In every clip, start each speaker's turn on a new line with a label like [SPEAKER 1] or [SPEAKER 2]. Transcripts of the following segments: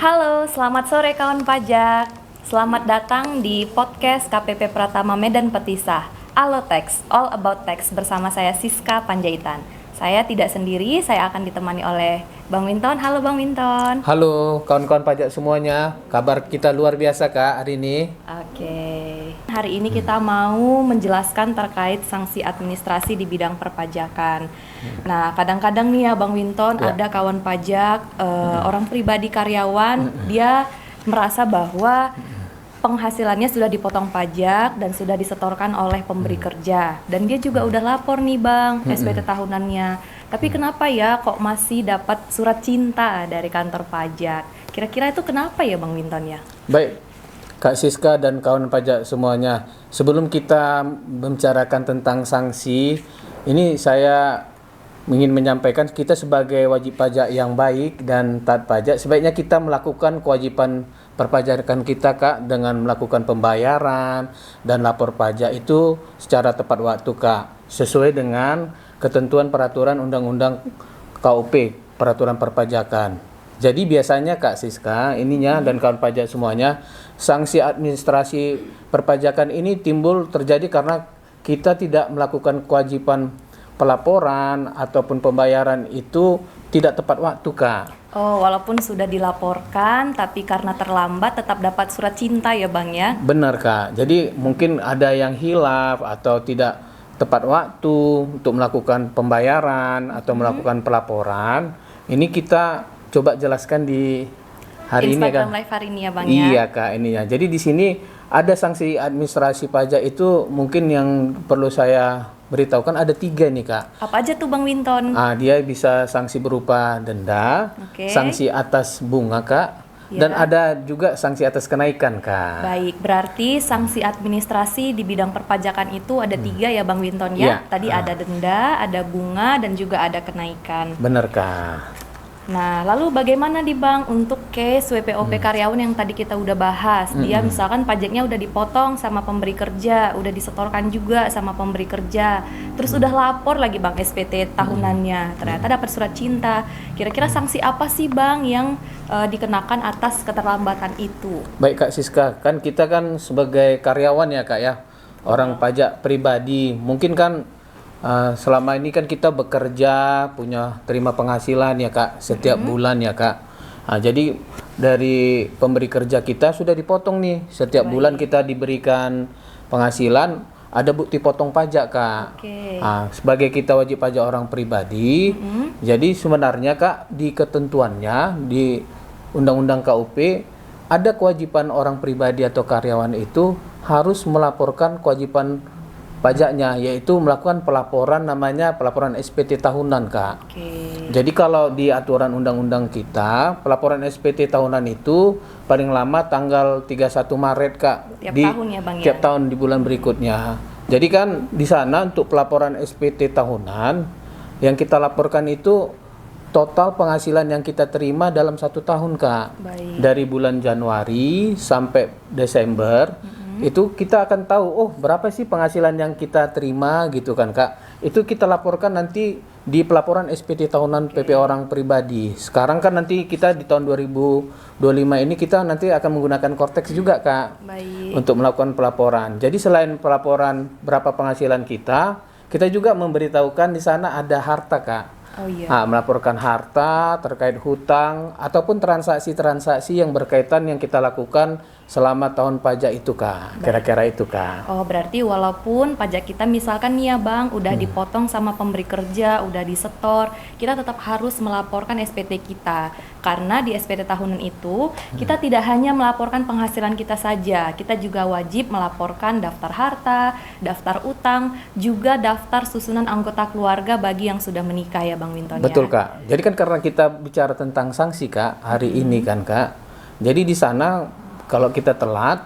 [SPEAKER 1] Halo, selamat sore kawan pajak. Selamat datang di podcast KPP Pratama Medan Petisah, Alotax, All About Tax bersama saya Siska Panjaitan. Saya tidak sendiri, saya akan ditemani oleh Bang Winton. Halo Bang Winton.
[SPEAKER 2] Halo kawan-kawan pajak semuanya, kabar kita luar biasa Kak hari ini.
[SPEAKER 1] Oke, hari ini kita mau menjelaskan terkait sanksi administrasi di bidang perpajakan. Nah, kadang-kadang nih ya Bang Winton, ada kawan pajak, orang pribadi karyawan, dia merasa bahwa penghasilannya sudah dipotong pajak dan sudah disetorkan oleh pemberi kerja. Dan dia juga udah lapor nih Bang, SPT tahunannya. Tapi kenapa ya kok masih dapat surat cinta dari kantor pajak? Kira-kira itu kenapa ya Bang Winton ya?
[SPEAKER 2] Baik, Kak Siska dan kawan pajak semuanya. Sebelum kita membicarakan tentang sanksi, ini saya ingin menyampaikan kita sebagai wajib pajak yang baik dan taat pajak, sebaiknya kita melakukan kewajiban perpajakan kita Kak dengan melakukan pembayaran dan lapor pajak itu secara tepat waktu Kak, sesuai dengan ketentuan peraturan undang-undang KUP, peraturan perpajakan. Jadi biasanya Kak Siska ininya dan kawan pajak semuanya, sanksi administrasi perpajakan ini timbul terjadi karena kita tidak melakukan kewajiban pelaporan ataupun pembayaran itu tidak tepat waktu Kak.
[SPEAKER 1] Oh, walaupun sudah dilaporkan, tapi karena terlambat tetap dapat surat cinta ya Bang ya?
[SPEAKER 2] Benar Kak, jadi mungkin ada yang hilaf atau tidak tepat waktu untuk melakukan pembayaran atau melakukan pelaporan. Ini kita coba jelaskan di hari
[SPEAKER 1] Instagram
[SPEAKER 2] ini Kak.
[SPEAKER 1] Live hari ini ya Bang ya?
[SPEAKER 2] Iya Kak, ini ya. Jadi di sini ada sanksi administrasi pajak itu mungkin yang perlu saya beritahukan ada 3 nih Kak.
[SPEAKER 1] Apa aja tuh Bang Winton?
[SPEAKER 2] Dia bisa sanksi berupa denda, sanksi atas bunga Kak, dan ada juga sanksi atas kenaikan Kak.
[SPEAKER 1] Baik, berarti sanksi administrasi di bidang perpajakan itu ada 3 ya Bang Winton ya? Tadi ada denda, ada bunga, dan juga ada kenaikan.
[SPEAKER 2] Benar Kak.
[SPEAKER 1] Nah, lalu bagaimana nih Bang untuk case WPOP karyawan yang tadi kita udah bahas? Dia misalkan pajaknya udah dipotong sama pemberi kerja, udah disetorkan juga sama pemberi kerja, terus udah lapor lagi Bang SPT tahunannya, ternyata dapat surat cinta. Kira-kira sanksi apa sih Bang yang dikenakan atas keterlambatan itu?
[SPEAKER 2] Baik Kak Siska, kan kita kan sebagai karyawan ya Kak ya, orang pajak pribadi, mungkin kan selama ini kan kita bekerja, punya terima penghasilan ya Kak, setiap bulan ya Kak. Jadi dari pemberi kerja kita sudah dipotong nih, setiap bulan kita diberikan penghasilan, ada bukti potong pajak Kak. Sebagai kita wajib pajak orang pribadi, jadi sebenarnya Kak di ketentuannya di Undang-Undang KUP ada kewajiban orang pribadi atau karyawan itu harus melaporkan kewajiban pajaknya, yaitu melakukan pelaporan namanya pelaporan SPT tahunan Kak. Jadi kalau di aturan undang-undang kita, pelaporan SPT tahunan itu paling lama tanggal 31 Maret Kak.
[SPEAKER 1] Tiap tahun ya Bang ya?
[SPEAKER 2] Tiap tahun di bulan berikutnya. Jadi kan di sana untuk pelaporan SPT tahunan yang kita laporkan itu total penghasilan yang kita terima dalam 1 tahun Kak. Dari bulan Januari sampai Desember. Itu kita akan tahu, oh berapa sih penghasilan yang kita terima gitu kan Kak. Itu kita laporkan nanti di pelaporan SPT tahunan PP orang pribadi. Sekarang kan nanti kita di tahun 2025 ini kita nanti akan menggunakan Cortex juga Kak. Untuk melakukan pelaporan. Jadi selain pelaporan berapa penghasilan kita juga memberitahukan di sana ada harta Kak. Melaporkan harta terkait hutang ataupun transaksi-transaksi yang berkaitan yang kita lakukan selama tahun pajak itu Kak. Kira-kira itu Kak.
[SPEAKER 1] Oh, berarti walaupun pajak kita misalkan nih ya Bang udah dipotong sama pemberi kerja, udah disetor, kita tetap harus melaporkan SPT kita. Karena di SPT tahunan itu kita tidak hanya melaporkan penghasilan kita saja, kita juga wajib melaporkan daftar harta, daftar utang, juga daftar susunan anggota keluarga bagi yang sudah menikah ya Bang Winton ya.
[SPEAKER 2] Betul Kak. Jadi kan karena kita bicara tentang sanksi Kak hari ini kan Kak. Jadi di sana kalau kita telat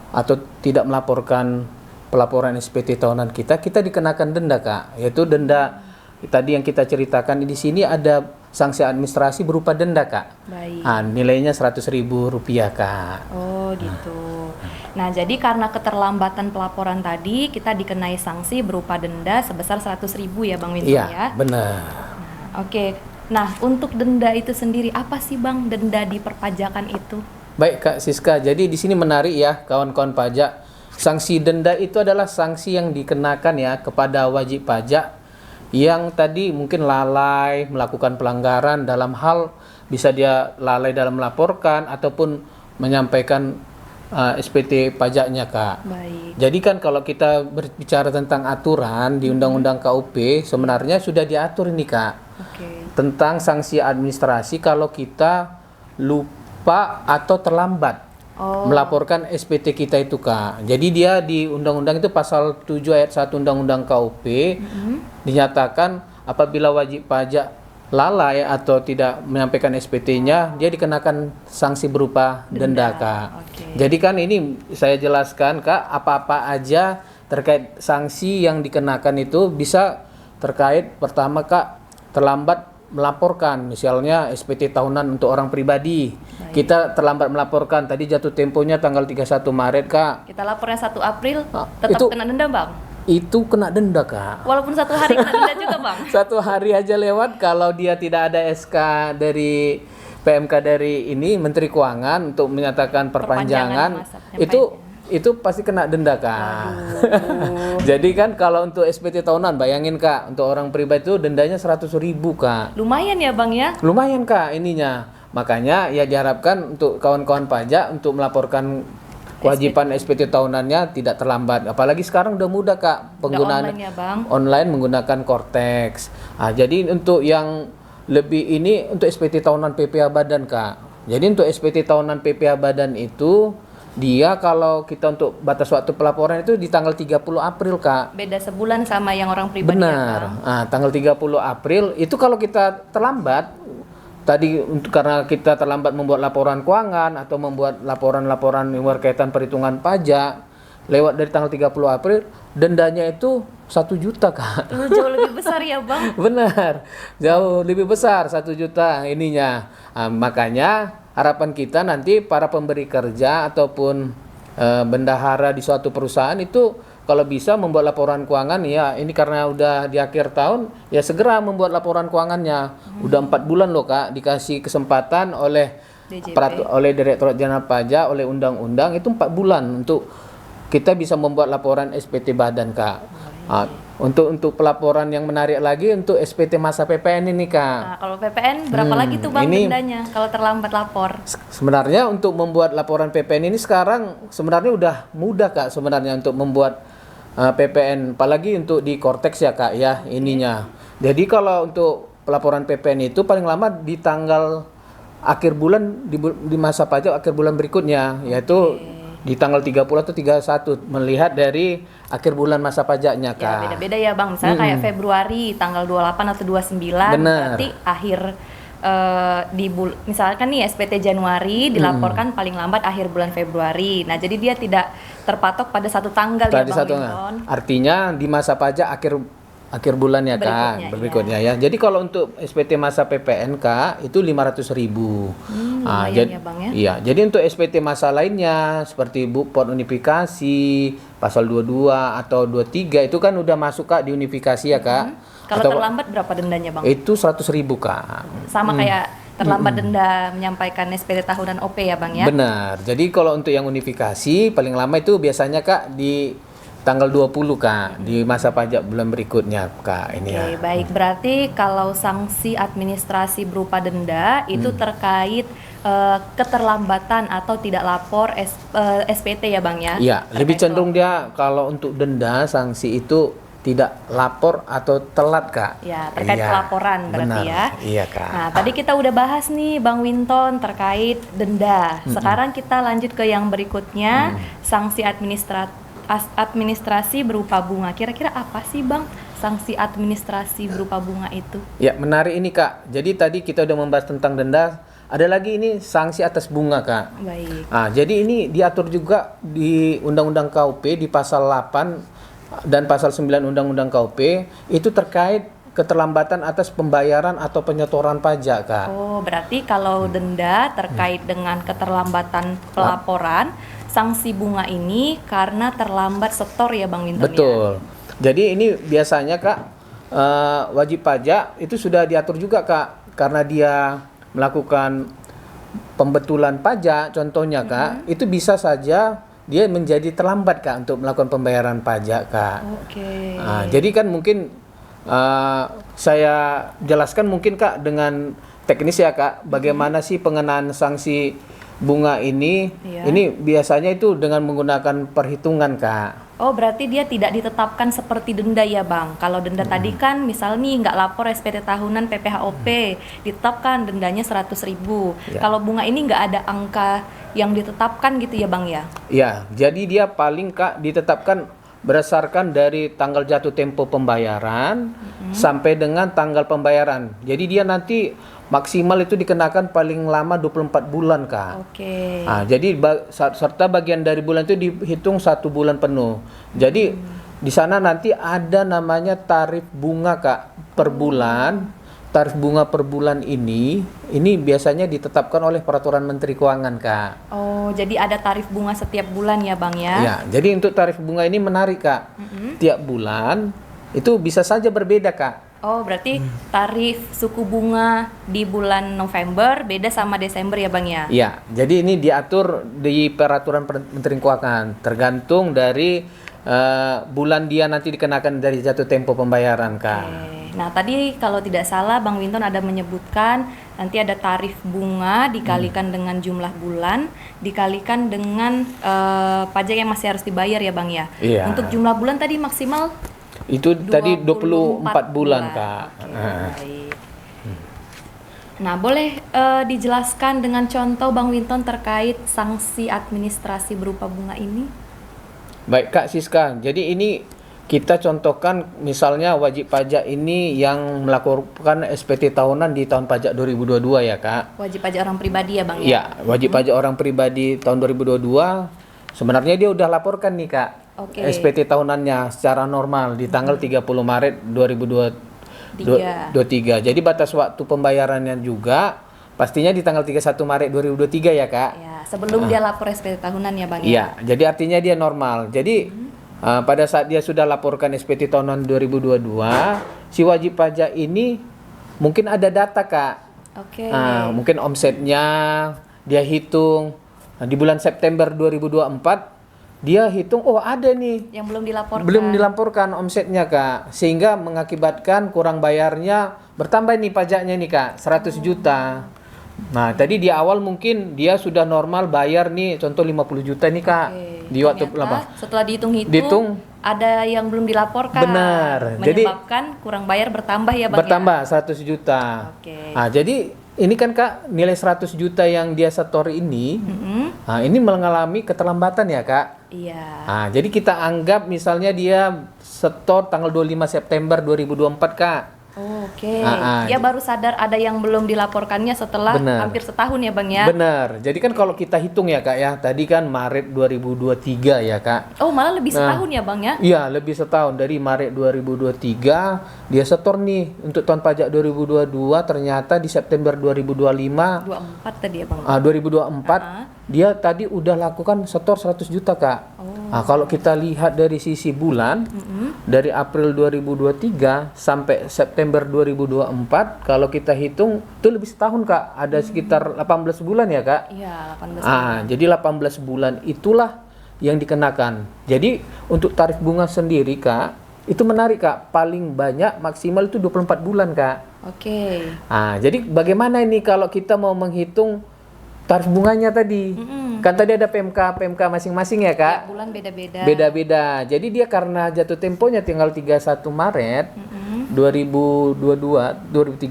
[SPEAKER 2] atau tidak melaporkan pelaporan SPT tahunan kita dikenakan denda Kak. Yaitu denda tadi yang kita ceritakan di sini ada sanksi administrasi berupa denda Kak. Nilainya Rp100.000 Kak.
[SPEAKER 1] Oh gitu. Nah jadi karena keterlambatan pelaporan tadi kita dikenai sanksi berupa denda sebesar 100.000 ya Bang Winton ya?
[SPEAKER 2] Iya benar.
[SPEAKER 1] Oke. Nah, untuk denda itu sendiri apa sih Bang denda di perpajakan itu?
[SPEAKER 2] Baik Kak Siska, jadi di sini menarik ya kawan-kawan pajak. Sanksi denda itu adalah sanksi yang dikenakan ya kepada wajib pajak yang tadi mungkin lalai melakukan pelanggaran dalam hal bisa dia lalai dalam melaporkan ataupun menyampaikan SPT pajaknya Kak.
[SPEAKER 1] Baik.
[SPEAKER 2] Jadi kan kalau kita berbicara tentang aturan di Undang-Undang KUP sebenarnya sudah diatur ini Kak.
[SPEAKER 1] Oke.
[SPEAKER 2] Tentang sanksi administrasi kalau kita lupa atau terlambat melaporkan SPT kita itu Kak. Jadi dia di undang-undang itu pasal 7 ayat 1 Undang-Undang KUP dinyatakan apabila wajib pajak lalai atau tidak menyampaikan SPT-nya, dia dikenakan sanksi berupa denda Kak.
[SPEAKER 1] Oke.
[SPEAKER 2] Jadi kan ini saya jelaskan Kak, apa-apa aja terkait sanksi yang dikenakan itu bisa terkait pertama Kak terlambat melaporkan, misalnya SPT tahunan untuk orang pribadi.
[SPEAKER 1] Baik.
[SPEAKER 2] Kita terlambat melaporkan, tadi jatuh temponya tanggal 31 Maret Kak.
[SPEAKER 1] Kita lapornya 1 April, tetap
[SPEAKER 2] itu-
[SPEAKER 1] kena denda Bang?
[SPEAKER 2] Itu kena denda Kak.
[SPEAKER 1] Walaupun 1 hari kena denda juga Bang?
[SPEAKER 2] 1 hari aja lewat kalau dia tidak ada SK dari PMK dari ini Menteri Keuangan untuk menyatakan perpanjangan,
[SPEAKER 1] masa
[SPEAKER 2] itu pasti kena denda Kak. Jadi kan kalau untuk SPT tahunan bayangin Kak, untuk orang pribadi itu dendanya 100.000 Kak.
[SPEAKER 1] Lumayan ya Bang ya?
[SPEAKER 2] Lumayan Kak ininya. Makanya ya diharapkan untuk kawan-kawan pajak untuk melaporkan kewajiban SPT tahunannya tidak terlambat. Apalagi sekarang udah mudah Kak penggunaan
[SPEAKER 1] online ya Bang?
[SPEAKER 2] online menggunakan Cortex. Jadi untuk yang lebih ini untuk SPT tahunan PPh Badan Kak. Jadi untuk SPT tahunan PPh Badan itu dia kalau kita untuk batas waktu pelaporan itu di tanggal 30 April Kak.
[SPEAKER 1] Beda sebulan sama yang orang pribadi
[SPEAKER 2] Benar.
[SPEAKER 1] ya Bang?
[SPEAKER 2] Tanggal 30 April itu kalau kita terlambat tadi karena kita terlambat membuat laporan keuangan atau membuat laporan-laporan yang berkaitan perhitungan pajak lewat dari tanggal 30 April dendanya itu 1 juta Kak.
[SPEAKER 1] Jauh lebih besar ya Bang?
[SPEAKER 2] Benar, jauh lebih besar 1 juta ininya. Makanya harapan kita nanti para pemberi kerja ataupun bendahara di suatu perusahaan itu kalau bisa membuat laporan keuangan ya ini karena udah di akhir tahun ya segera membuat laporan keuangannya. Udah 4 bulan loh Kak dikasih kesempatan oleh
[SPEAKER 1] DJP.
[SPEAKER 2] oleh Direktorat Jenderal Pajak oleh undang-undang itu 4 bulan untuk kita bisa membuat laporan SPT badan Kak. Untuk pelaporan yang menarik lagi untuk SPT masa PPN ini Kak.
[SPEAKER 1] Nah, kalau PPN berapa lagi tuh Bang
[SPEAKER 2] ini-
[SPEAKER 1] dendanya kalau terlambat lapor?
[SPEAKER 2] Sebenarnya untuk membuat laporan PPN ini sekarang sebenarnya udah mudah Kak sebenarnya untuk membuat PPN apalagi untuk di Cortex ya Kak ya ininya. Jadi kalau untuk pelaporan PPN itu paling lama di tanggal akhir bulan di masa pajak akhir bulan berikutnya yaitu di tanggal 30 atau 31 melihat dari akhir bulan masa pajaknya
[SPEAKER 1] Ya
[SPEAKER 2] Kak.
[SPEAKER 1] beda-beda ya Bang, misalnya kayak Februari tanggal 28 atau 29
[SPEAKER 2] Benar.
[SPEAKER 1] berarti akhir misalkan nih SPT Januari dilaporkan paling lambat akhir bulan Februari. Nah, jadi dia tidak terpatok pada satu tanggal ya
[SPEAKER 2] Tadi
[SPEAKER 1] Bang
[SPEAKER 2] satu
[SPEAKER 1] Winton.
[SPEAKER 2] artinya di masa pajak akhir bulannya Kak, berikutnya ya. Jadi kalau untuk SPT masa PPN Kak itu 500.000.
[SPEAKER 1] Lumayan ya Bang ya.
[SPEAKER 2] Iya, jadi untuk SPT masa lainnya seperti Bupot unifikasi pasal 22 atau 23 itu kan udah masuk Kak di unifikasi ya Kak.
[SPEAKER 1] Kalau
[SPEAKER 2] Atau
[SPEAKER 1] terlambat berapa dendanya Bang?
[SPEAKER 2] itu 100.000 Kak.
[SPEAKER 1] Sama kayak terlambat denda menyampaikan SPT tahunan OP ya Bang ya.
[SPEAKER 2] Benar. Jadi kalau untuk yang unifikasi paling lama itu biasanya Kak di tanggal 20 Kak di masa pajak bulan berikutnya Kak ini
[SPEAKER 1] Oke,
[SPEAKER 2] ya.
[SPEAKER 1] baik. Berarti kalau sanksi administrasi berupa denda itu terkait keterlambatan atau tidak lapor SPT ya Bang ya?
[SPEAKER 2] Iya, lebih cenderung dia kalau untuk denda sanksi itu tidak lapor atau telat Kak.
[SPEAKER 1] Ya, terkait
[SPEAKER 2] Iya,
[SPEAKER 1] pelaporan berarti
[SPEAKER 2] benar.
[SPEAKER 1] ya.
[SPEAKER 2] Iya Kak.
[SPEAKER 1] Nah, tadi kita udah bahas nih Bang Winton terkait denda. Sekarang kita lanjut ke yang berikutnya, sanksi administrasi berupa bunga. Kira-kira apa sih Bang sanksi administrasi berupa bunga itu?
[SPEAKER 2] Ya, menarik ini Kak. Jadi tadi kita udah membahas tentang denda, ada lagi ini sanksi atas bunga Kak.
[SPEAKER 1] Baik.
[SPEAKER 2] Jadi ini diatur juga di Undang-Undang KUP di pasal 8 dan pasal 9 Undang-Undang KUP itu terkait keterlambatan atas pembayaran atau penyetoran pajak Kak.
[SPEAKER 1] Oh, berarti kalau denda terkait dengan keterlambatan pelaporan, sanksi bunga ini karena terlambat setor ya Bang Winton ya?
[SPEAKER 2] Betul. Jadi ini biasanya Kak wajib pajak itu sudah diatur juga Kak karena dia melakukan pembetulan pajak contohnya Kak, itu bisa saja dia menjadi terlambat Kak untuk melakukan pembayaran pajak Kak.
[SPEAKER 1] Oke.
[SPEAKER 2] Jadi kan mungkin saya jelaskan mungkin Kak dengan teknis ya Kak, bagaimana sih pengenaan sanksi bunga ini?
[SPEAKER 1] Iya.
[SPEAKER 2] Ini biasanya itu dengan menggunakan perhitungan Kak.
[SPEAKER 1] Oh, berarti dia tidak ditetapkan seperti denda ya Bang. Kalau denda tadi kan misal nih nggak lapor SPT tahunan PPHOP, ditetapkan dendanya 100.000.
[SPEAKER 2] Ya.
[SPEAKER 1] Kalau bunga ini nggak ada angka yang ditetapkan gitu ya Bang ya?
[SPEAKER 2] Ya, jadi dia paling Kak ditetapkan berdasarkan dari tanggal jatuh tempo pembayaran sampai dengan tanggal pembayaran. Jadi dia nanti maksimal itu dikenakan paling lama 24 bulan Kak.
[SPEAKER 1] Oke.
[SPEAKER 2] Jadi serta bagian dari bulan itu dihitung 1 bulan penuh. Jadi di sana nanti ada namanya tarif bunga Kak per bulan. Tarif bunga per bulan ini biasanya ditetapkan oleh peraturan Menteri Keuangan Kak.
[SPEAKER 1] Oh, jadi ada tarif bunga setiap bulan ya Bang ya?
[SPEAKER 2] Ya, jadi untuk tarif bunga ini menarik Kak. Tiap bulan itu bisa saja berbeda Kak.
[SPEAKER 1] Oh, berarti tarif suku bunga di bulan November beda sama Desember ya Bang ya?
[SPEAKER 2] Iya, jadi ini diatur di peraturan Menteri Keuangan tergantung dari bulan dia nanti dikenakan dari jatuh tempo pembayaran Kak.
[SPEAKER 1] Oke. Nah, tadi kalau tidak salah Bang Winton ada menyebutkan nanti ada tarif bunga dikalikan dengan jumlah bulan, dikalikan dengan pajak yang masih harus dibayar ya Bang ya?
[SPEAKER 2] Iya.
[SPEAKER 1] Untuk jumlah bulan tadi maksimal
[SPEAKER 2] Itu tadi 24 bulan Kak.
[SPEAKER 1] Oke, baik. Nah, boleh dijelaskan dengan contoh Bang Winton terkait sanksi administrasi berupa bunga ini?
[SPEAKER 2] Baik Kak Siska, jadi ini kita contohkan misalnya wajib pajak ini yang melakukan SPT tahunan di tahun pajak 2022 ya Kak.
[SPEAKER 1] Wajib pajak orang pribadi ya Bang ya?
[SPEAKER 2] Ya, wajib pajak orang pribadi tahun 2022 sebenarnya dia udah laporkan nih Kak.
[SPEAKER 1] Oke.
[SPEAKER 2] SPT tahunannya secara normal di tanggal 30 Maret 2023. Jadi batas waktu pembayarannya juga pastinya di tanggal 31 Maret 2023 ya Kak.
[SPEAKER 1] Ya, sebelum dia lapor SPT tahunan ya Bang ya?
[SPEAKER 2] Iya, jadi artinya dia normal. Jadi pada saat dia sudah laporkan SPT tahunan 2022, si wajib pajak ini mungkin ada data Kak.
[SPEAKER 1] Oke.
[SPEAKER 2] Mungkin omsetnya dia hitung di bulan September 2024 dia hitung ada nih
[SPEAKER 1] Yang belum dilaporkan.
[SPEAKER 2] dilaporkan omsetnya Kak, sehingga mengakibatkan kurang bayarnya bertambah nih pajaknya nih Kak 100 juta. Nah, tadi di awal mungkin dia sudah normal bayar nih contoh 50 juta nih Kak.
[SPEAKER 1] Oke.
[SPEAKER 2] Di waktu
[SPEAKER 1] Ternyata setelah dihitung-hitung
[SPEAKER 2] Dihitung.
[SPEAKER 1] ada yang belum dilaporkan.
[SPEAKER 2] Benar. Jadi
[SPEAKER 1] Menyebabkan kurang bayar bertambah ya Bang
[SPEAKER 2] bertambah 100 juta.
[SPEAKER 1] Oke.
[SPEAKER 2] Jadi ini kan Kak nilai 100 juta yang dia setor ini, ini mengalami keterlambatan ya Kak.
[SPEAKER 1] Iya.
[SPEAKER 2] Jadi kita anggap misalnya dia setor tanggal 25 September 2024 Kak.
[SPEAKER 1] Oke. Dia baru sadar ada yang belum dilaporkannya setelah
[SPEAKER 2] Benar.
[SPEAKER 1] hampir setahun ya Bang ya?
[SPEAKER 2] Benar. Jadi kan kalau kita hitung ya Kak ya, tadi kan Maret 2023 ya Kak.
[SPEAKER 1] Oh, malah lebih setahun ya Bang ya?
[SPEAKER 2] Iya, lebih setahun. Dari Maret 2023 dia setor nih untuk tahun pajak 2022, ternyata di September 2025
[SPEAKER 1] 24 tadi ya Bang?
[SPEAKER 2] 2024 dia tadi udah lakukan setor 100 juta Kak. Kalau kita lihat dari sisi bulan, dari April 2023 sampai September 2024, kalau kita hitung itu lebih setahun Kak, ada sekitar 18 bulan ya Kak.
[SPEAKER 1] Iya, 18 bulan.
[SPEAKER 2] Jadi 18 bulan itulah yang dikenakan. Jadi untuk tarif bunga sendiri Kak, itu menarik Kak, paling banyak maksimal itu 24 bulan Kak.
[SPEAKER 1] Oke.
[SPEAKER 2] Jadi bagaimana ini kalau kita mau menghitung tarif bunganya tadi? Kan tadi ada PMK masing-masing ya Kak.
[SPEAKER 1] Tiap bulan beda-beda.
[SPEAKER 2] Beda-beda. Jadi dia karena jatuh temponya tinggal 31 Maret 2023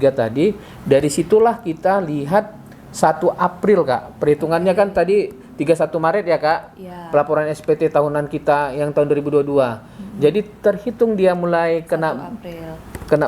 [SPEAKER 2] tadi, dari situlah kita lihat 1 April Kak. Perhitungannya kan tadi 31 Maret ya Kak.
[SPEAKER 1] Iya.
[SPEAKER 2] Pelaporan SPT tahunan kita yang tahun 2022. Jadi terhitung dia mulai
[SPEAKER 1] 1
[SPEAKER 2] kena
[SPEAKER 1] April.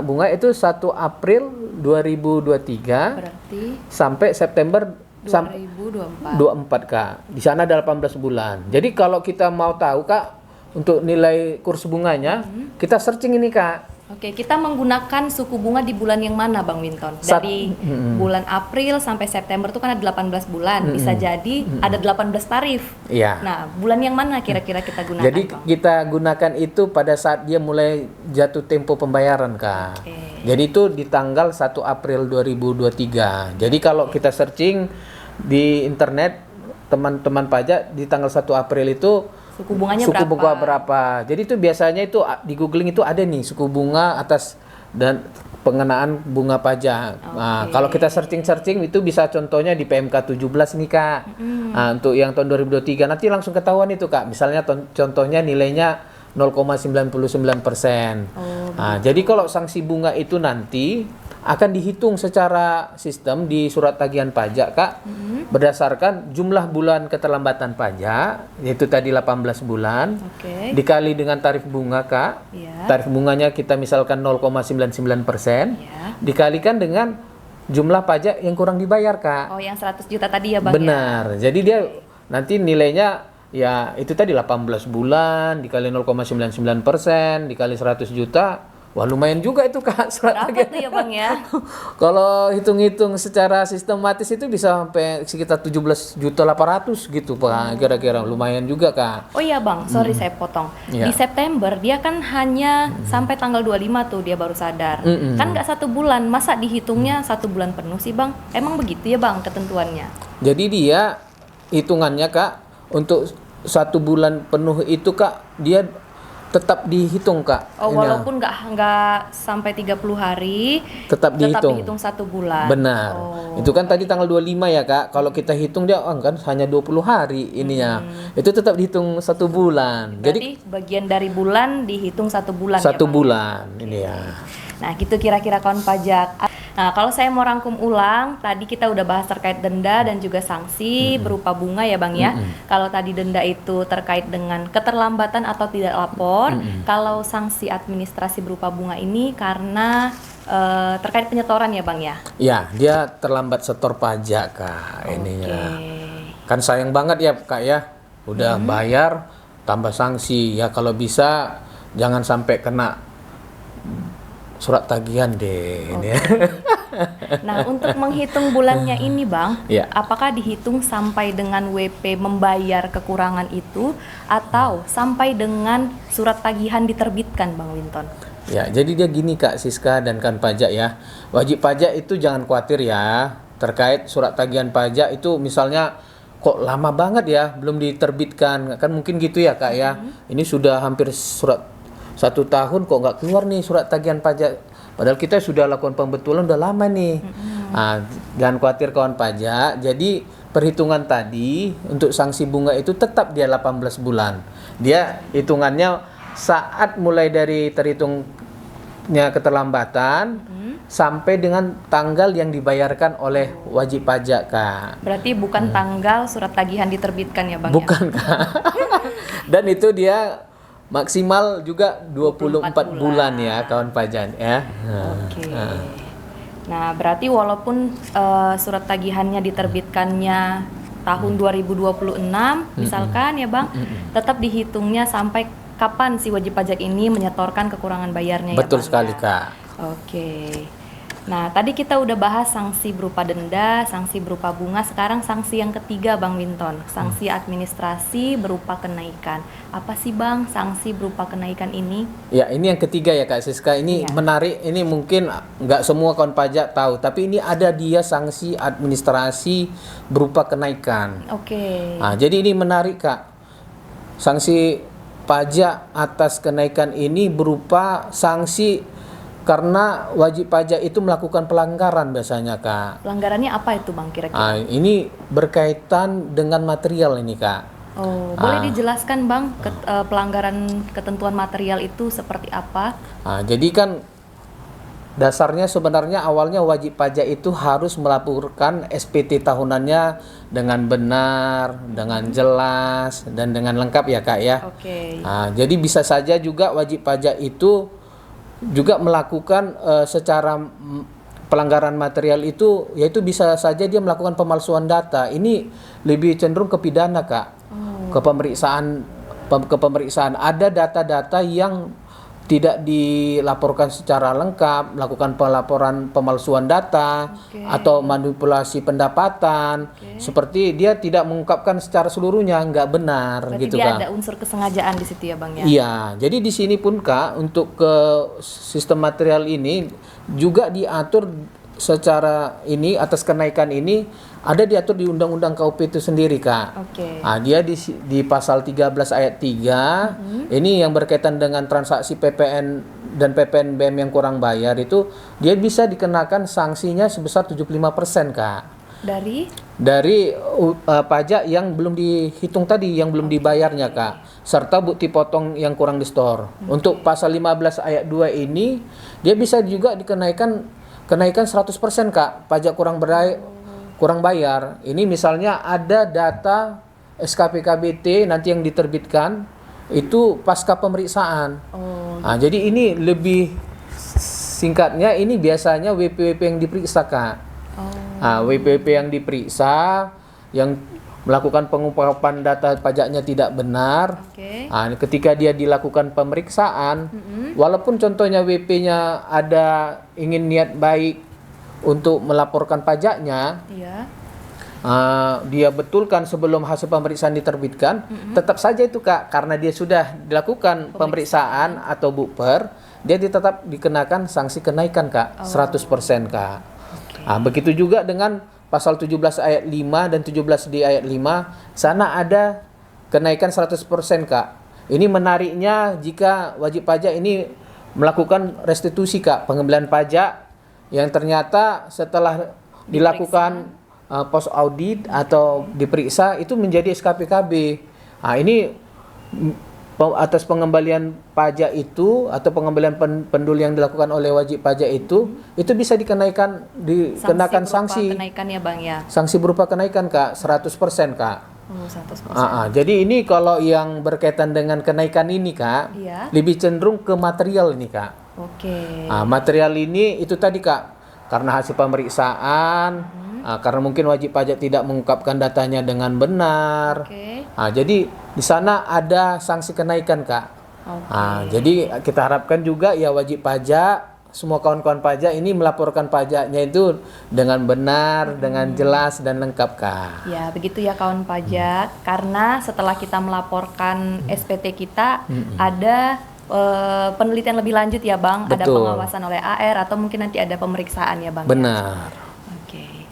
[SPEAKER 2] bunga itu 1 April 2023
[SPEAKER 1] Berarti
[SPEAKER 2] sampai September
[SPEAKER 1] 2024.
[SPEAKER 2] Kak. Di sana ada 18 bulan. Jadi kalau kita mau tahu Kak untuk nilai kurs bunganya, kita searching ini Kak.
[SPEAKER 1] Oke, kita menggunakan suku bunga di bulan yang mana Bang Winton? Dari bulan April sampai September itu kan ada 18 bulan. Bisa jadi ada 18 tarif.
[SPEAKER 2] Iya.
[SPEAKER 1] Nah, bulan yang mana kira-kira kita gunakan
[SPEAKER 2] Jadi
[SPEAKER 1] Bang?
[SPEAKER 2] kita gunakan itu pada saat dia mulai jatuh tempo pembayaran Kak.
[SPEAKER 1] Oke.
[SPEAKER 2] Jadi itu di tanggal 1 April 2023. Jadi kalau kita searching di internet teman-teman pajak di tanggal 1 April itu
[SPEAKER 1] Suku bunganya
[SPEAKER 2] suku
[SPEAKER 1] berapa?
[SPEAKER 2] bunga berapa. Jadi itu biasanya itu di googling itu ada nih suku bunga atas dan pengenaan bunga pajak. Nah, kalau kita searching itu bisa contohnya di PMK 17 nih Kak. Nah, untuk yang tahun 2023 nanti langsung ketahuan itu Kak. Misalnya contohnya nilainya 0,99%. Nah, jadi kalau sanksi bunga itu nanti akan dihitung secara sistem di surat tagihan pajak Kak, berdasarkan jumlah bulan keterlambatan pajak, yaitu tadi 18 bulan, dikali dengan tarif bunga Kak. Tarif bunganya kita misalkan 0,99%, dikalikan dengan jumlah pajak yang kurang dibayar Kak.
[SPEAKER 1] Oh, yang 100 juta tadi ya Bang?
[SPEAKER 2] Benar, jadi dia nanti nilainya ya itu tadi 18 bulan, dikali 0,99%, dikali 100 juta, wah lumayan juga itu Kak surat
[SPEAKER 1] berapa tuh ya Bang ya?
[SPEAKER 2] Kalau hitung-hitung secara sistematis itu bisa sampai sekitar 17.800.000 gitu Pak, kira-kira lumayan juga Kak.
[SPEAKER 1] Oh iya Bang, sorry saya potong.
[SPEAKER 2] Ya.
[SPEAKER 1] Di September dia kan hanya sampai tanggal 25 tuh dia baru sadar. Kan nggak 1 bulan, masa dihitungnya 1 bulan penuh sih Bang? Emang begitu ya Bang ketentuannya?
[SPEAKER 2] Jadi dia hitungannya Kak untuk 1 bulan penuh itu Kak dia tetap dihitung Kak.
[SPEAKER 1] Oh, walaupun nggak sampai 30 hari,
[SPEAKER 2] tetap dihitung
[SPEAKER 1] 1 bulan.
[SPEAKER 2] Benar. Itu kan tadi tanggal 25 ya Kak. Kalau kita hitung dia kan hanya 20 hari ininya. Itu tetap dihitung 1 bulan.
[SPEAKER 1] Berarti bagian dari bulan dihitung 1 bulan
[SPEAKER 2] 1
[SPEAKER 1] ya Bang?
[SPEAKER 2] bulan ini ya.
[SPEAKER 1] Nah, gitu kira-kira kawan pajak. Nah, kalau saya mau rangkum ulang, tadi kita udah bahas terkait denda dan juga sanksi berupa bunga ya Bang ya. Kalau tadi denda itu terkait dengan keterlambatan atau tidak lapor, kalau sanksi administrasi berupa bunga ini karena terkait penyetoran ya Bang ya.
[SPEAKER 2] Ya, dia terlambat setor pajak Kak ininya. Kan sayang banget ya Kak ya. Udah bayar tambah sanksi ya, kalau bisa jangan sampai kena surat tagihan deh ini.
[SPEAKER 1] Nah, untuk menghitung bulannya ini Bang,
[SPEAKER 2] Ya.
[SPEAKER 1] apakah dihitung sampai dengan WP membayar kekurangan itu atau sampai dengan surat tagihan diterbitkan Bang Winton?
[SPEAKER 2] Ya, jadi dia gini Kak Siska dan kan pajak ya. Wajib pajak itu jangan khawatir ya. Terkait surat tagihan pajak itu misalnya kok lama banget ya belum diterbitkan. Kan mungkin gitu ya Kak ya. Ini sudah hampir 1 tahun kok nggak keluar nih surat tagihan pajak. Padahal kita sudah lakukan pembetulan udah lama nih. Nah, jangan khawatir kawan pajak. Jadi perhitungan tadi untuk sanksi bunga itu tetap dia 18 bulan. Dia hitungannya saat mulai dari terhitungnya keterlambatan sampai dengan tanggal yang dibayarkan oleh wajib pajak Kak.
[SPEAKER 1] Berarti bukan tanggal surat tagihan diterbitkan ya Bang?
[SPEAKER 2] Bukan Kak. Dan itu dia maksimal juga 24 bulan ya kawan pajak ya.
[SPEAKER 1] Oke. Nah, berarti walaupun surat tagihannya diterbitkannya tahun 2026 misalkan ya Bang, tetap dihitungnya sampai kapan si wajib pajak ini menyetorkan kekurangan bayarnya ya Bang?
[SPEAKER 2] Betul sekali Kak.
[SPEAKER 1] Oke. Nah, tadi kita udah bahas sanksi berupa denda, sanksi berupa bunga, sekarang sanksi yang ketiga Bang Winton, sanksi administrasi berupa kenaikan. Apa sih Bang sanksi berupa kenaikan ini?
[SPEAKER 2] Ya, ini yang ketiga ya Kak Siska. Ini menarik, ini mungkin nggak semua kawan pajak tahu, tapi ini ada dia sanksi administrasi berupa kenaikan.
[SPEAKER 1] Oke.
[SPEAKER 2] Nah, jadi ini menarik Kak. Sanksi pajak atas kenaikan ini berupa sanksi karena wajib pajak itu melakukan pelanggaran biasanya Kak.
[SPEAKER 1] Pelanggarannya apa itu Bang kira-kira?
[SPEAKER 2] Nah, ini berkaitan dengan material ini Kak.
[SPEAKER 1] Oh, boleh dijelaskan Bang pelanggaran ketentuan material itu seperti apa?
[SPEAKER 2] Nah, jadi kan dasarnya sebenarnya awalnya wajib pajak itu harus melaporkan SPT tahunannya dengan benar, dengan jelas, dan dengan lengkap ya Kak ya.
[SPEAKER 1] Oke.
[SPEAKER 2] Nah, jadi bisa saja juga wajib pajak itu juga melakukan secara pelanggaran material itu, yaitu bisa saja dia melakukan pemalsuan data. Ini lebih cenderung ke pidana Kak. Ke pemeriksaan ada data-data yang tidak dilaporkan secara lengkap, melakukan pelaporan pemalsuan data atau manipulasi pendapatan, seperti dia tidak mengungkapkan secara seluruhnya, nggak benar.
[SPEAKER 1] Berarti
[SPEAKER 2] gitu
[SPEAKER 1] dia
[SPEAKER 2] Kak.
[SPEAKER 1] ada unsur kesengajaan di situ ya Bang ya?
[SPEAKER 2] Iya, jadi di sini pun Kak, untuk ke sistem material ini juga diatur secara ini, atas kenaikan ini ada diatur di Undang-Undang KUP itu sendiri Kak.
[SPEAKER 1] Oke.
[SPEAKER 2] Nah, dia di pasal 13 ayat 3 ini yang berkaitan dengan transaksi PPN dan PPNBM yang kurang bayar itu, dia bisa dikenakan sanksinya sebesar 75% Kak. Dari pajak yang belum dihitung tadi, yang belum dibayarnya Kak, serta bukti potong yang kurang di-store. Untuk pasal 15 ayat 2 ini dia bisa juga kenaikan 100% Kak, pajak kurang bayar. Ini misalnya ada data SKP KBT nanti yang diterbitkan itu pasca pemeriksaan. Nah, jadi ini lebih singkatnya, ini biasanya WP-WP yang diperiksa Kak. Nah, WP-WP yang diperiksa yang melakukan pengungkapan data pajaknya tidak benar. Nah, ketika dia dilakukan pemeriksaan, walaupun contohnya WP-nya ada ingin niat baik untuk melaporkan pajaknya, dia betulkan sebelum hasil pemeriksaan diterbitkan, tetap saja itu Kak, karena dia sudah dilakukan pemeriksaan atau bukper, dia tetap dikenakan sanksi kenaikan Kak, 100% Kak. Nah, begitu juga dengan pasal 17 ayat 5 dan 17D ayat 5, sana ada kenaikan 100% Kak. Ini menariknya jika wajib pajak ini melakukan restitusi Kak, pengembalian pajak yang ternyata setelah dilakukan post audit atau diperiksa itu menjadi SKPKB. Nah, ini atas pengembalian pajak itu atau pengembalian pendul yang dilakukan oleh wajib pajak itu bisa dikenakan sanksi
[SPEAKER 1] kenaikan ya Bang ya.
[SPEAKER 2] Sanksi berupa kenaikan Kak, 100% Kak.
[SPEAKER 1] 100%.
[SPEAKER 2] Jadi ini kalau yang berkaitan dengan kenaikan ini Kak, lebih cenderung ke material ini Kak. Material ini itu tadi Kak, karena hasil pemeriksaan, karena mungkin wajib pajak tidak mengungkapkan datanya dengan benar. Jadi di sana ada sanksi kenaikan Kak. Jadi kita harapkan juga ya wajib pajak, semua kawan-kawan pajak ini melaporkan pajaknya itu dengan benar, dengan jelas dan lengkap Kak.
[SPEAKER 1] Ya begitu ya kawan pajak, karena setelah kita melaporkan SPT kita ada penelitian lebih lanjut ya Bang. Ada pengawasan oleh AR atau mungkin nanti ada pemeriksaan ya Bang.
[SPEAKER 2] Benar.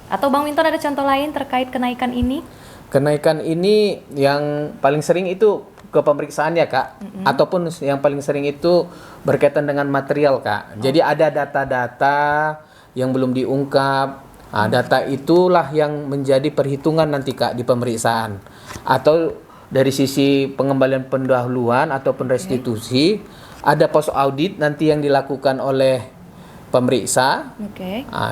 [SPEAKER 1] Atau Bang Winton ada contoh lain terkait kenaikan ini?
[SPEAKER 2] Kenaikan ini yang paling sering itu ke pemeriksaan ya Kak, ataupun yang paling sering itu berkaitan dengan material Kak. Jadi ada data-data yang belum diungkap. Data itulah yang menjadi perhitungan nanti Kak di pemeriksaan. Atau dari sisi pengembalian pendahuluan ataupun restitusi, ada post audit nanti yang dilakukan oleh pemeriksa.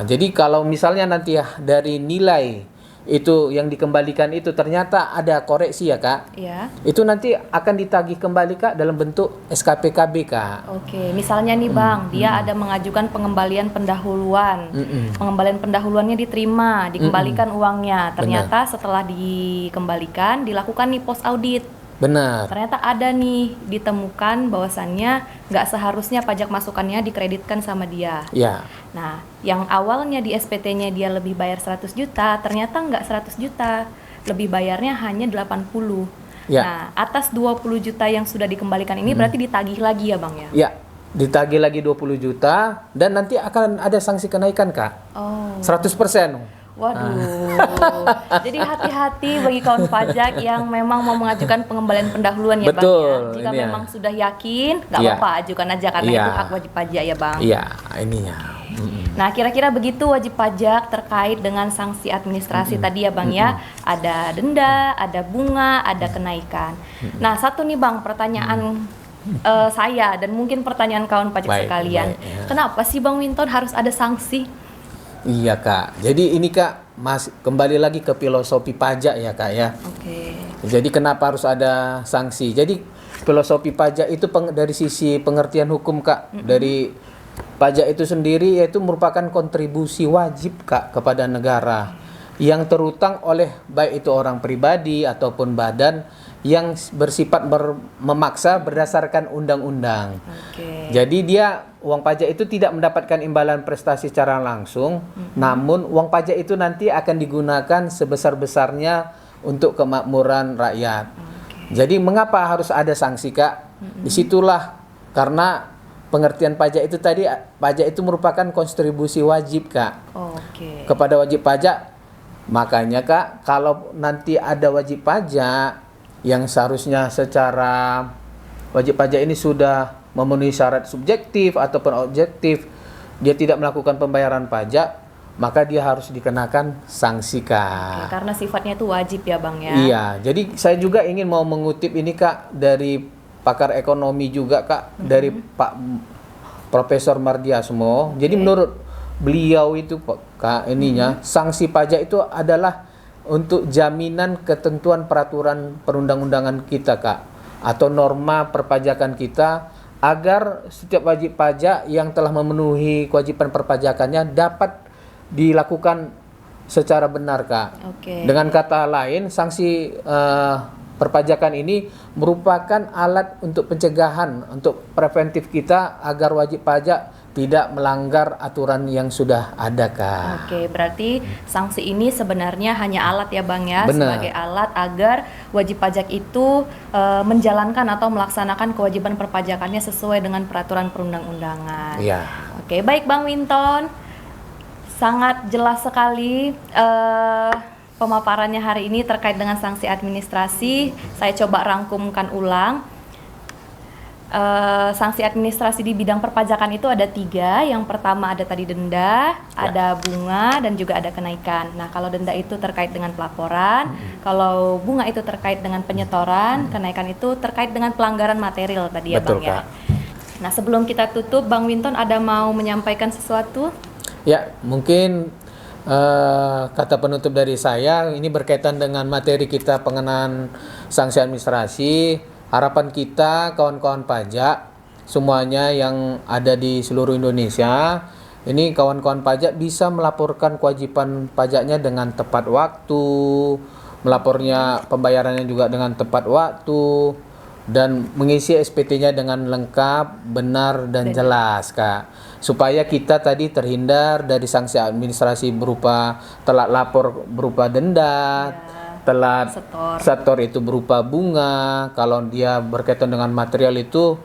[SPEAKER 2] Jadi kalau misalnya nanti ya dari nilai itu yang dikembalikan itu ternyata ada koreksi ya Kak, itu nanti akan ditagih kembali Kak dalam bentuk SKPKB Kak.
[SPEAKER 1] Misalnya nih Bang, dia ada mengajukan pengembalian pendahuluan, pengembalian pendahuluannya diterima, dikembalikan uangnya, ternyata setelah dikembalikan dilakukan nih post audit.
[SPEAKER 2] Benar.
[SPEAKER 1] Ternyata ada nih ditemukan bahwasannya nggak seharusnya pajak masukannya dikreditkan sama dia. Nah, yang awalnya di SPT-nya dia lebih bayar 100 juta, ternyata nggak 100 juta, lebih bayarnya hanya 80. Nah, atas 20 juta yang sudah dikembalikan ini berarti ditagih lagi ya Bang ya? Ditagih lagi 20 juta dan nanti akan ada sanksi kenaikan Kak. 100%. Waduh, jadi hati-hati bagi kawan pajak yang memang mau mengajukan pengembalian pendahuluan ya Bang ya. Jika memang sudah yakin, nggak apa-apa ajukan aja karena itu hak wajib pajak ya Bang. Nah, kira-kira begitu wajib pajak terkait dengan sanksi administrasi tadi ya Bang ya. Ada denda, ada bunga, ada kenaikan. Nah, satu nih Bang, pertanyaan saya dan mungkin pertanyaan kawan pajak sekalian. Kenapa sih Bang Winton harus ada sanksi?
[SPEAKER 2] Iya Kak, jadi ini Kak kembali lagi ke filosofi pajak ya Kak ya. Jadi kenapa harus ada sanksi? Jadi filosofi pajak itu dari sisi pengertian hukum Kak, dari pajak itu sendiri yaitu merupakan kontribusi wajib Kak kepada negara yang terutang oleh baik itu orang pribadi ataupun badan yang bersifat memaksa berdasarkan undang-undang.
[SPEAKER 1] Oke.
[SPEAKER 2] Jadi dia uang pajak itu tidak mendapatkan imbalan prestasi secara langsung, namun uang pajak itu nanti akan digunakan sebesar-besarnya untuk kemakmuran rakyat. Jadi mengapa harus ada sanksi, Kak? Disitulah karena pengertian pajak itu tadi, pajak itu merupakan kontribusi wajib, Kak, kepada wajib pajak. Makanya, Kak, kalau nanti ada wajib pajak yang seharusnya secara wajib pajak ini sudah memenuhi syarat subjektif ataupun objektif, dia tidak melakukan pembayaran pajak, maka dia harus dikenakan sanksi, Kak.
[SPEAKER 1] Karena sifatnya itu wajib ya, Bang ya.
[SPEAKER 2] Iya, jadi saya juga ingin mau mengutip ini, Kak, dari pakar ekonomi juga, Kak, dari Pak Profesor Mardiasmo. Jadi menurut beliau itu, Kak, sanksi pajak itu adalah untuk jaminan ketentuan peraturan perundang-undangan kita, Kak, atau norma perpajakan kita, agar setiap wajib pajak yang telah memenuhi kewajiban perpajakannya dapat dilakukan secara benar, Kak. Dengan kata lain, sanksi perpajakan ini merupakan alat untuk pencegahan, untuk preventif kita agar wajib pajak tidak melanggar aturan yang sudah ada, Kak.
[SPEAKER 1] Berarti sanksi ini sebenarnya hanya alat ya, Bang ya,
[SPEAKER 2] Benar.
[SPEAKER 1] sebagai alat agar wajib pajak itu menjalankan atau melaksanakan kewajiban perpajakannya sesuai dengan peraturan perundang-undangan.
[SPEAKER 2] Iya.
[SPEAKER 1] Baik Bang Winton, sangat jelas sekali pemaparannya hari ini terkait dengan sanksi administrasi. Saya coba rangkumkan ulang. Sanksi administrasi di bidang perpajakan itu ada 3. Yang pertama ada tadi denda, ada bunga, dan juga ada kenaikan. Nah, kalau denda itu terkait dengan pelaporan, kalau bunga itu terkait dengan penyetoran, kenaikan itu terkait dengan pelanggaran material tadi ya.
[SPEAKER 2] Betul,
[SPEAKER 1] Bang ya.
[SPEAKER 2] Kak.
[SPEAKER 1] Nah, sebelum kita tutup, Bang Winton ada mau menyampaikan sesuatu?
[SPEAKER 2] Ya, mungkin kata penutup dari saya ini berkaitan dengan materi kita pengenaan sanksi administrasi. Harapan kita kawan-kawan pajak semuanya yang ada di seluruh Indonesia, ini kawan-kawan pajak bisa melaporkan kewajiban pajaknya dengan tepat waktu, melapornya pembayarannya juga dengan tepat waktu, dan mengisi SPT-nya dengan lengkap, benar, dan jelas, Kak. Supaya kita tadi terhindar dari sanksi administrasi berupa telat lapor berupa denda, telat setor itu berupa bunga, kalau dia berkaitan dengan material itu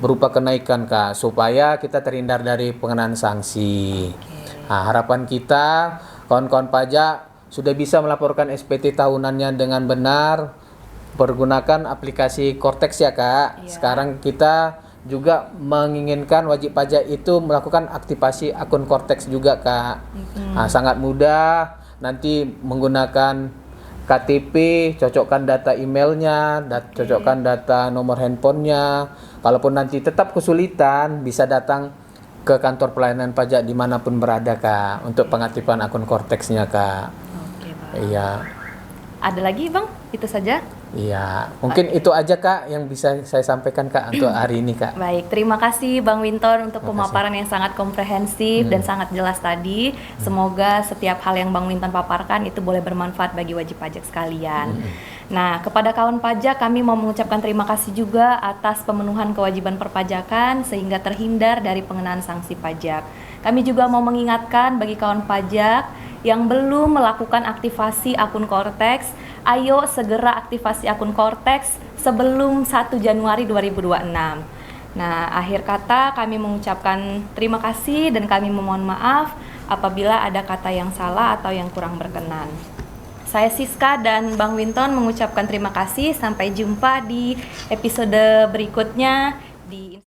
[SPEAKER 2] berupa kenaikan, Kak, supaya kita terhindar dari pengenaan sanksi. Nah, harapan kita kawan-kawan pajak sudah bisa melaporkan SPT tahunannya dengan benar, pergunakan aplikasi Cortex ya, Kak. Sekarang kita juga menginginkan wajib pajak itu melakukan aktivasi akun Cortex juga, Kak. Nah, sangat mudah, nanti menggunakan KTP, cocokkan data emailnya, cocokkan data nomor handphonenya. Kalaupun nanti tetap kesulitan, bisa datang ke kantor pelayanan pajak dimanapun berada, Kak, untuk pengaktifan akun Cortex-nya, Kak. Iya.
[SPEAKER 1] Ada lagi, Bang? Itu saja?
[SPEAKER 2] Iya, mungkin itu aja, Kak, yang bisa saya sampaikan, Kak, untuk hari ini, Kak.
[SPEAKER 1] Baik, terima kasih Bang Winton untuk pemaparan yang sangat komprehensif dan sangat jelas tadi. Semoga setiap hal yang Bang Winton paparkan itu boleh bermanfaat bagi wajib pajak sekalian. Nah, kepada kawan pajak kami mau mengucapkan terima kasih juga atas pemenuhan kewajiban perpajakan sehingga terhindar dari pengenaan sanksi pajak. Kami juga mau mengingatkan bagi kawan pajak yang belum melakukan aktivasi akun Cortex, ayo segera aktivasi akun Cortex sebelum 1 Januari 2026. Nah, akhir kata kami mengucapkan terima kasih dan kami memohon maaf apabila ada kata yang salah atau yang kurang berkenan. Saya Siska dan Bang Winton mengucapkan terima kasih. Sampai jumpa di episode berikutnya.